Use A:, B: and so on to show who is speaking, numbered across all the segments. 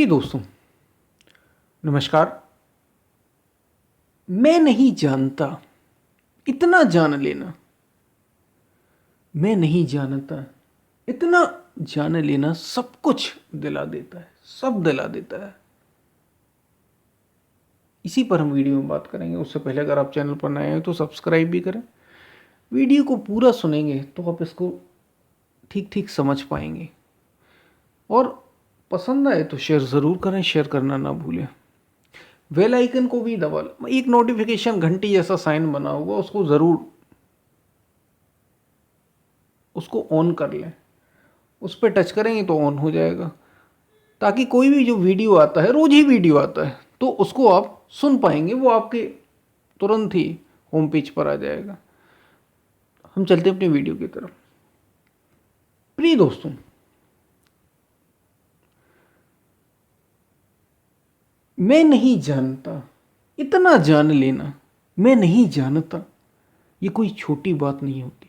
A: प्रिय दोस्तों, नमस्कार। मैं नहीं जानता, इतना जान लेना। मैं नहीं जानता, इतना जान लेना सब कुछ दिला देता है, सब दिला देता है। इसी पर हम वीडियो में बात करेंगे। उससे पहले अगर आप चैनल पर नए हैं तो सब्सक्राइब भी करें। वीडियो को पूरा सुनेंगे तो आप इसको ठीक ठीक समझ पाएंगे, और पसंद आए तो शेयर ज़रूर करें, शेयर करना ना भूलें। बेल आइकन को भी दबा लें। एक नोटिफिकेशन घंटी जैसा साइन बना होगा, उसको ज़रूर उसको ऑन कर लें। उस पर टच करेंगे तो ऑन हो जाएगा, ताकि कोई भी जो वीडियो आता है, रोज ही वीडियो आता है, तो उसको आप सुन पाएंगे। वो आपके तुरंत ही होम पेज पर आ जाएगा। हम चलते हैं अपनी वीडियो की तरफ। प्रिय दोस्तों, मैं नहीं जानता, इतना जान लेना। मैं नहीं जानता, ये कोई छोटी बात नहीं होती।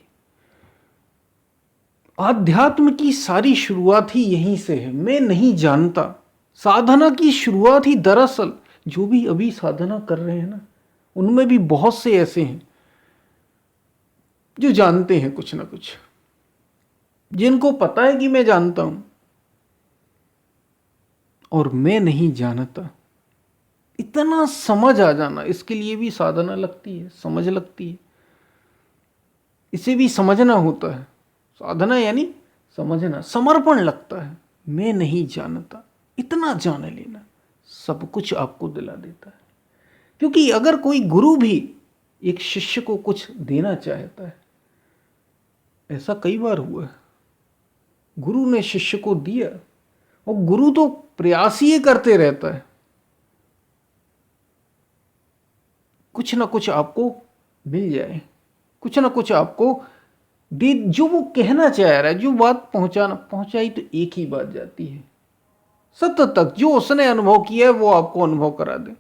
A: आध्यात्म की सारी शुरुआत ही यहीं से है। मैं नहीं जानता। साधना की शुरुआत ही दरअसल, जो भी अभी साधना कर रहे हैं ना, उनमें भी बहुत से ऐसे हैं जो जानते हैं कुछ ना कुछ, जिनको पता है कि मैं जानता हूं, और मैं नहीं जानता। इतना समझ आ जाना, इसके लिए भी साधना लगती है, समझ लगती है। इसे भी समझना होता है। साधना यानी समझना, समर्पण लगता है। मैं नहीं जानता, इतना जान लेना सब कुछ आपको दिला देता है। क्योंकि अगर कोई गुरु भी एक शिष्य को कुछ देना चाहता है, ऐसा कई बार हुआ है, गुरु ने शिष्य को दिया, और गुरु तो प्रयास ही करते रहता है, कुछ ना कुछ आपको मिल जाए, कुछ ना कुछ आपको दे। जो वो कहना चाह रहा है, जो बात पहुंचाई तो एक ही बात जाती है, सत्य तक। जो उसने अनुभव किया है वो आपको अनुभव करा दे।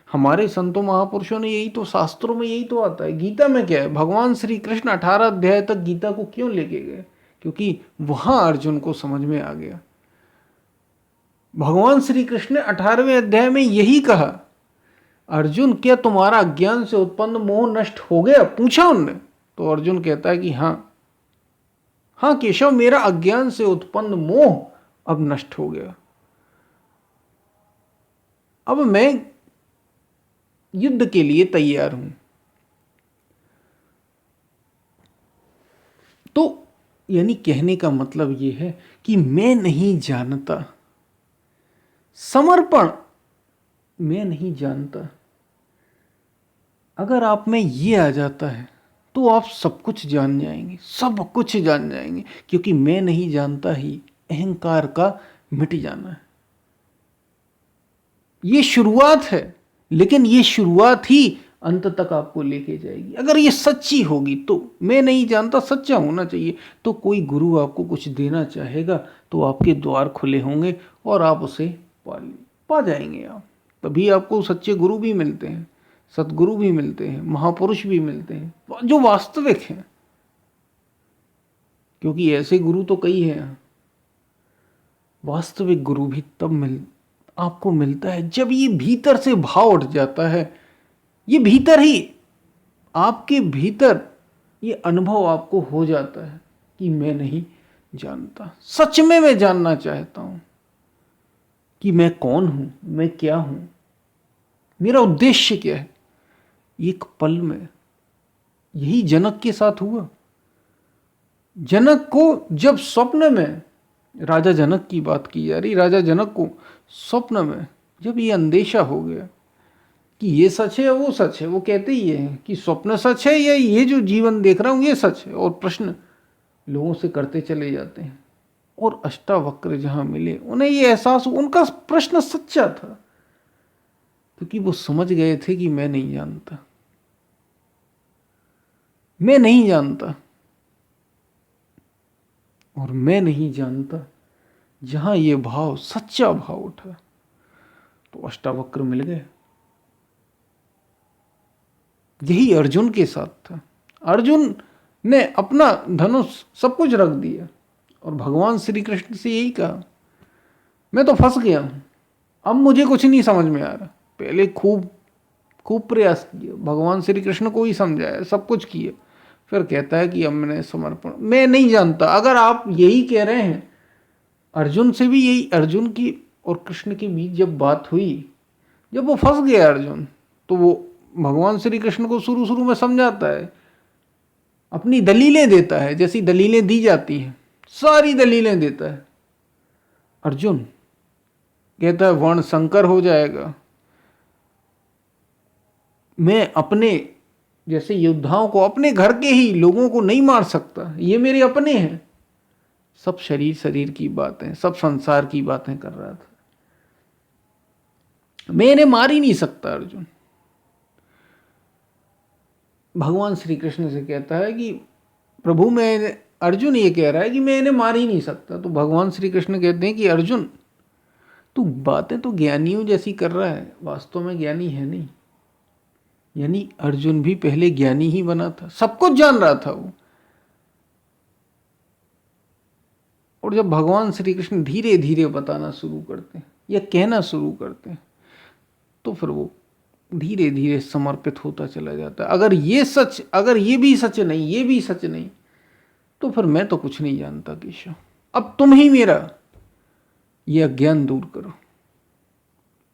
A: हमारे संतों महापुरुषों ने यही तो, शास्त्रों में यही तो आता है। गीता में क्या है, भगवान श्री कृष्ण 18 अध्याय तक गीता को क्यों लेके गए? क्योंकि वहां अर्जुन को समझ में आ गया। भगवान श्री कृष्ण ने 18वें अध्याय में यही कहा, अर्जुन क्या तुम्हारा अज्ञान से उत्पन्न मोह नष्ट हो गया? पूछा उनने, तो अर्जुन कहता है कि हाँ हाँ केशव, मेरा अज्ञान से उत्पन्न मोह अब नष्ट हो गया। अब मैं युद्ध के लिए तैयार हूं। तो यानी कहने का मतलब यह है कि मैं नहीं जानता, समर्पण। मैं नहीं जानता, अगर आप में ये आ जाता है तो आप सब कुछ जान जाएंगे, सब कुछ जान जाएंगे। क्योंकि मैं नहीं जानता ही अहंकार का मिट जाना है। ये शुरुआत है, लेकिन ये शुरुआत ही अंत तक आपको लेके जाएगी। अगर ये सच्ची होगी तो, मैं नहीं जानता सच्चा होना चाहिए, तो कोई गुरु आपको कुछ देना चाहेगा तो आपके द्वार खुले होंगे और आप उसे पा जाएंगे। आप तभी आपको सच्चे गुरु भी मिलते हैं, सतगुरु भी मिलते हैं, महापुरुष भी मिलते हैं जो वास्तविक हैं। क्योंकि ऐसे गुरु तो कई हैं। वास्तविक गुरु भी तब आपको मिलता है जब ये भीतर से भाव उठ जाता है। ये भीतर ही, आपके भीतर ये अनुभव आपको हो जाता है कि मैं नहीं जानता। सच में मैं जानना चाहता हूं कि मैं कौन हूं, मैं क्या हूं, मेरा उद्देश्य क्या है। एक पल में यही जनक के साथ हुआ। जनक को जब स्वप्न में, राजा जनक की बात की जा रही, राजा जनक को स्वप्न में जब ये अंदेशा हो गया कि ये सच है वो सच है, वो कहते ही है कि स्वप्न सच है या ये जो जीवन देख रहा हूं ये सच है, और प्रश्न लोगों से करते चले जाते हैं। और अष्टावक्र जहां मिले, उन्हें ये एहसास, उनका प्रश्न सच्चा था, क्योंकि वो समझ गए थे कि मैं नहीं जानता, मैं नहीं जानता। और मैं नहीं जानता, जहां ये भाव, सच्चा भाव उठा, तो अष्टावक्र मिल गए। यही अर्जुन के साथ था। अर्जुन ने अपना धनुष सब कुछ रख दिया और भगवान श्री कृष्ण से यही कहा, मैं तो फंस गया हूं, अब मुझे कुछ नहीं समझ में आ रहा। पहले खूब खूब प्रयास किया, भगवान श्री कृष्ण को ही समझाया, सब कुछ किया, फिर कहता है कि अब मैंने समर्पण, मैं नहीं जानता। अगर आप यही कह रहे हैं, अर्जुन से भी यही, अर्जुन की और कृष्ण के बीच जब बात हुई, जब वो फंस गया अर्जुन, तो वो भगवान श्री कृष्ण को शुरू शुरू में समझाता है, अपनी दलीलें देता है, जैसी दलीलें दी जाती हैं सारी दलीलें देता है। अर्जुन कहता है वर्ण संकर हो जाएगा, मैं अपने जैसे योद्धाओं को, अपने घर के ही लोगों को नहीं मार सकता, ये मेरे अपने हैं। सब शरीर शरीर की बातें, सब संसार की बातें कर रहा था, मैं इन्हें मार ही नहीं सकता। अर्जुन भगवान श्री कृष्ण से कहता है कि प्रभु मैं, अर्जुन ये कह रहा है कि मैं इन्हें मार ही नहीं सकता। तो भगवान श्री कृष्ण कहते हैं कि अर्जुन तू बातें तो ज्ञानियों जैसी कर रहा है, वास्तव में ज्ञानी है नहीं। यानी अर्जुन भी पहले ज्ञानी ही बना था, सब कुछ जान रहा था वो। और जब भगवान श्री कृष्ण धीरे धीरे बताना शुरू करते हैं या कहना शुरू करते हैं, तो फिर वो धीरे धीरे समर्पित होता चला जाता है। अगर ये सच, अगर ये भी सच नहीं, ये भी सच नहीं, तो फिर मैं तो कुछ नहीं जानता केशव, अब तुम ही मेरा ये अज्ञान दूर करो।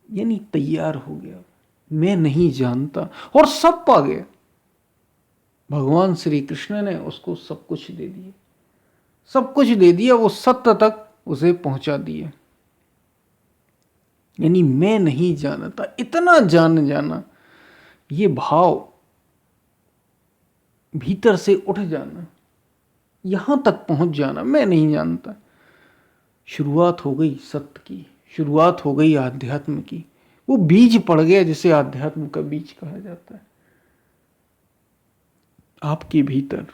A: यानी तैयार हो गया, मैं नहीं जानता, और सब पा गया। भगवान श्री कृष्ण ने उसको सब कुछ दे दिया, सब कुछ दे दिया, वो सत्य तक उसे पहुंचा दिया। यानी मैं नहीं जानता, इतना जान जाना, ये भाव भीतर से उठ जाना, यहां तक पहुंच जाना, मैं नहीं जानता। शुरुआत हो गई सत्य की, शुरुआत हो गई आध्यात्म की। वो बीज पड़ गया जिसे आध्यात्म का बीज कहा जाता है आपके भीतर।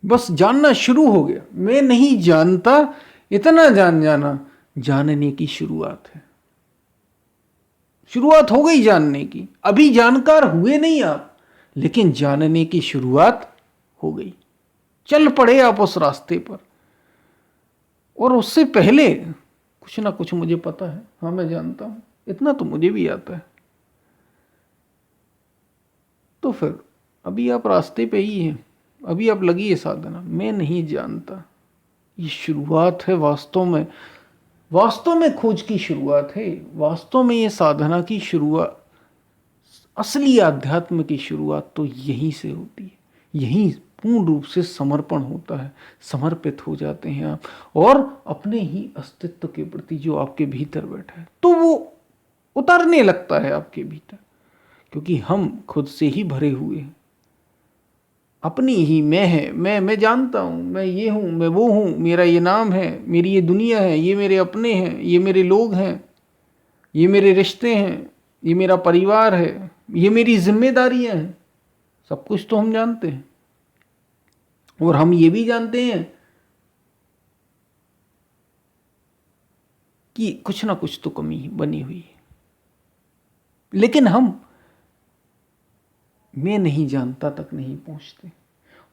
A: बस जानना शुरू हो गया, मैं नहीं जानता, इतना जान जाना, जानने की शुरुआत है। शुरुआत हो गई जानने की, अभी जानकार हुए नहीं आप, लेकिन जानने की शुरुआत हो गई। चल पड़े आप उस रास्ते पर। और उससे पहले कुछ ना कुछ मुझे पता है, हाँ मैं जानता हूं, इतना तो मुझे भी आता है। तो फिर अभी आप रास्ते पे ही हैं, अभी आप लगी है साधना, मैं नहीं जानता। ये शुरुआत है वास्तव में, वास्तव में खोज की शुरुआत है, वास्तव में ये साधना की शुरुआत, असली आध्यात्म की शुरुआत तो यहीं से होती है। यहीं पूर्ण रूप से समर्पण होता है, समर्पित हो जाते हैं आप, और अपने ही अस्तित्व के प्रति जो आपके भीतर बैठा है, तो वो उतरने लगता है आपके भीतर। क्योंकि हम खुद से ही भरे हुए हैं, अपनी ही मैं है, मैं जानता हूँ, मैं ये हूँ, मैं वो हूँ, मेरा ये नाम है, मेरी ये दुनिया है, ये मेरे अपने हैं, ये मेरे लोग हैं, ये मेरे रिश्ते हैं, ये मेरा परिवार है, ये मेरी जिम्मेदारियां हैं। सब कुछ तो हम जानते हैं, और हम ये भी जानते हैं कि कुछ ना कुछ तो कमी बनी हुई है। लेकिन हम मैं नहीं जानता तक नहीं पहुंचते,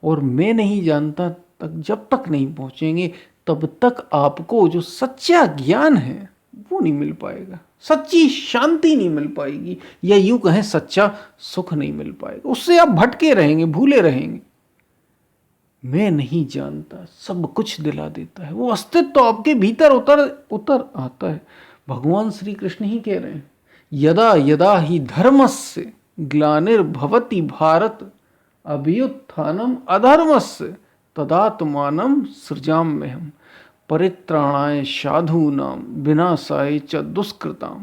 A: और मैं नहीं जानता तक जब तक नहीं पहुंचेंगे, तब तक आपको जो सच्चा ज्ञान है वो नहीं मिल पाएगा, सच्ची शांति नहीं मिल पाएगी, या यूं कहें सच्चा सुख नहीं मिल पाएगा। उससे आप भटके रहेंगे, भूले रहेंगे। मैं नहीं जानता सब कुछ दिला देता है, वो अस्तित्व तो आपके भीतर उतर उतर आता है। भगवान श्री कृष्ण ही कह रहे हैं, यदा यदा ही धर्मस्य ग्लानिर्भवति भारत अभ्युत्थानम अधर्मस्य तदात्मानं सृजाम्यहम् परित्राणाय साधूनां विनाशाय च दुष्कृतां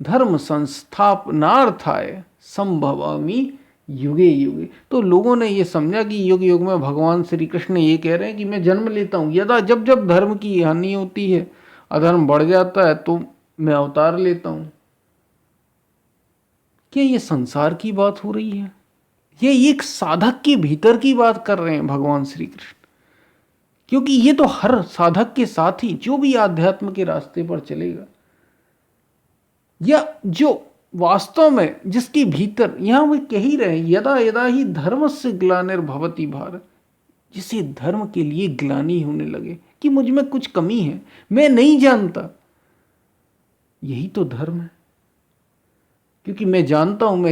A: धर्म संस्थापनार्थाय संभवामि युगे युगे। तो लोगों ने ये समझा कि युग युग में भगवान श्री कृष्ण ये कह रहे हैं कि मैं जन्म लेता हूँ, यदा जब जब धर्म की हानि होती है, अधर्म बढ़ जाता है, तो मैं अवतार लेता हूँ। क्या ये संसार की बात हो रही है? ये एक साधक के भीतर की बात कर रहे हैं भगवान श्री कृष्ण। क्योंकि ये तो हर साधक के साथ ही, जो भी आध्यात्म के रास्ते पर चलेगा, या जो वास्तव में जिसके भीतर, यहां वे कह ही रहे, यदा यदा ही धर्मस्य ग्लानिर्भवति भारत, जिसे धर्म के लिए ग्लानि होने लगे, कि मुझ में कुछ कमी है, मैं नहीं जानता। यही तो धर्म है। क्योंकि मैं जानता हूं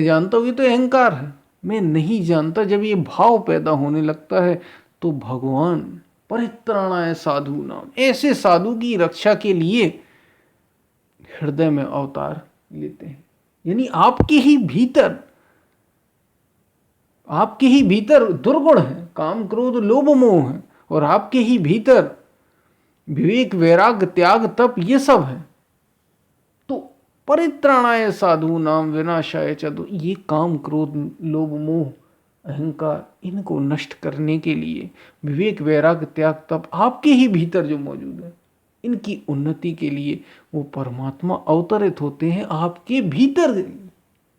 A: ये तो अहंकार है। मैं नहीं जानता, जब ये भाव पैदा होने लगता है तो भगवान परित्राणाय साधु नाम, ऐसे साधु की रक्षा के लिए हृदय में अवतार लेते हैं। यानी आपके ही भीतर दुर्गुण है, काम क्रोध लोभ मोह है, और आपके ही भीतर विवेक वैराग्य त्याग तप ये सब है। तो परित्राणाय साधु नाम विनाशाय च, ये काम क्रोध लोभ मोह अहंकार, इनको नष्ट करने के लिए विवेक वैराग्य त्याग तप आपके ही भीतर जो मौजूद है, इनकी उन्नति के लिए वो परमात्मा अवतरित होते हैं आपके भीतर।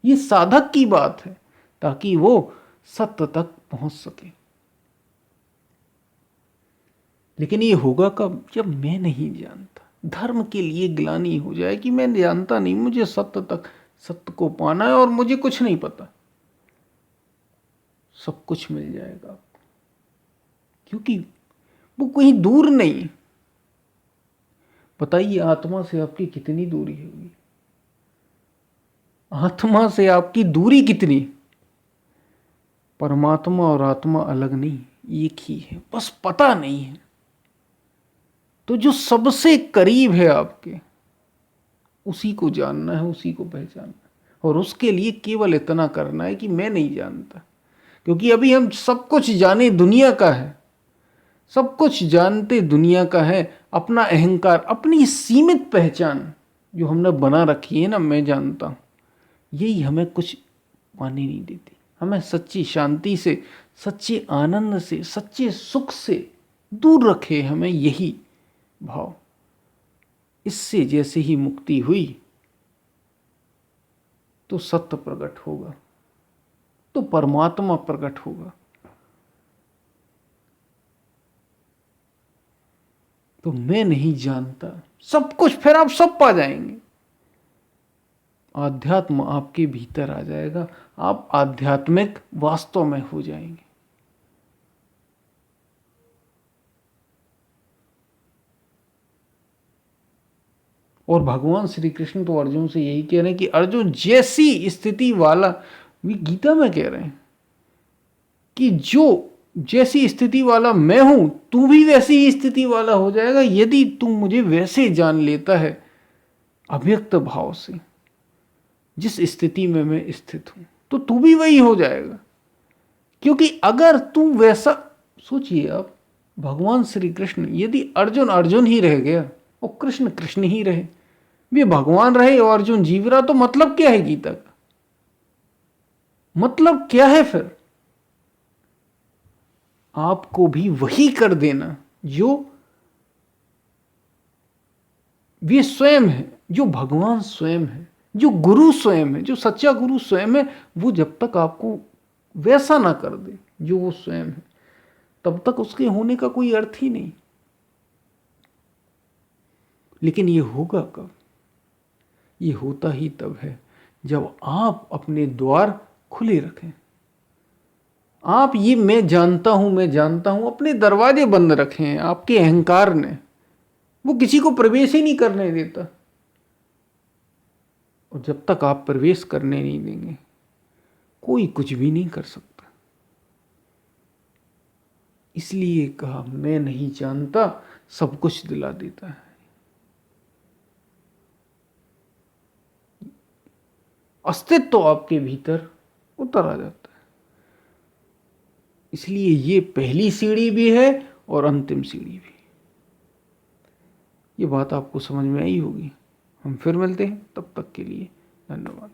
A: ये साधक की बात है, ताकि वो सत्य तक पहुंच सके। लेकिन ये होगा कब? जब मैं नहीं जानता। धर्म के लिए ग्लानि हो जाए कि मैं जानता नहीं, मुझे सत्य को पाना है और मुझे कुछ नहीं पता। सब कुछ मिल जाएगा आपको, क्योंकि वो कहीं दूर नहीं। बताइए आत्मा से आपकी कितनी दूरी होगी? आत्मा से आपकी दूरी कितनी? परमात्मा और आत्मा अलग नहीं, एक ही है, बस पता नहीं है। तो जो सबसे करीब है आपके, उसी को जानना है, उसी को पहचानना है, और उसके लिए केवल इतना करना है कि मैं नहीं जानता। क्योंकि अभी हम सब कुछ जाने दुनिया का है, सब कुछ जानते दुनिया का है। अपना अहंकार, अपनी सीमित पहचान जो हमने बना रखी है ना, मैं जानता हूं, यही हमें कुछ पाने नहीं देती। हमें सच्ची शांति से, सच्चे आनंद से, सच्चे सुख से दूर रखे हमें यही भाव। इससे जैसे ही मुक्ति हुई तो सत्य प्रकट होगा, तो परमात्मा प्रकट होगा। तो मैं नहीं जानता सब कुछ, फिर आप सब पा जाएंगे। आध्यात्म आपके भीतर आ जाएगा, आप आध्यात्मिक वास्तव में हो जाएंगे। और भगवान श्री कृष्ण तो अर्जुन से यही कह रहे हैं कि अर्जुन जैसी स्थिति वाला, भी गीता में कह रहे हैं कि जो जैसी स्थिति वाला मैं हूं, तू भी वैसी ही स्थिति वाला हो जाएगा यदि तू मुझे वैसे जान लेता है, अव्यक्त भाव से। जिस स्थिति में मैं स्थित हूं, तो तू भी वही हो जाएगा। क्योंकि अगर तू वैसा, सोचिए आप, भगवान श्री कृष्ण, यदि अर्जुन अर्जुन ही रह गया और कृष्ण कृष्ण ही रहे, वे भगवान रहे और अर्जुन जीव रहा, तो मतलब क्या है गीता का? मतलब क्या है फिर? आपको भी वही कर देना जो वे स्वयं है, जो भगवान स्वयं है, जो गुरु स्वयं है, जो सच्चा गुरु स्वयं है। वो जब तक आपको वैसा ना कर दे जो वो स्वयं है, तब तक उसके होने का कोई अर्थ ही नहीं। लेकिन ये होगा कब? ये होता ही तब है जब आप अपने द्वार खुले रखें। आप ये मैं जानता हूं अपने दरवाजे बंद रखे हैं आपके अहंकार ने, वो किसी को प्रवेश ही नहीं करने देता। और जब तक आप प्रवेश करने नहीं देंगे, कोई कुछ भी नहीं कर सकता। इसलिए कहा मैं नहीं जानता सब कुछ दिला देता है। अस्तित्व तो आपके भीतर उतर आ जाता है। इसलिए ये पहली सीढ़ी भी है और अंतिम सीढ़ी भी। ये बात आपको समझ में आई होगी। हम फिर मिलते हैं, तब तक के लिए धन्यवाद।